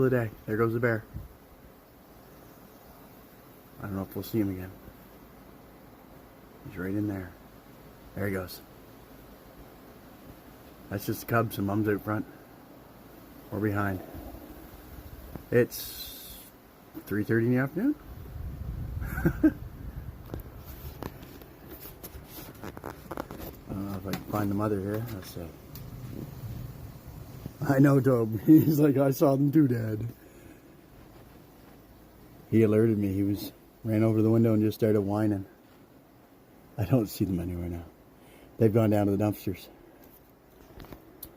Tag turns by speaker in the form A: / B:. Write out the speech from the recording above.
A: of the day. There goes the bear. I don't know if we'll see him again. He's right in there. There he goes. That's just the cubs and mom's out front. We're behind. It's 3:30 in the afternoon. I don't know if I can find the mother here. Let's see. I know, Tobe. He's like, I saw them too, Dad. He alerted me. He ran over to the window and just started whining. I don't see them anywhere now. They've gone down to the dumpsters.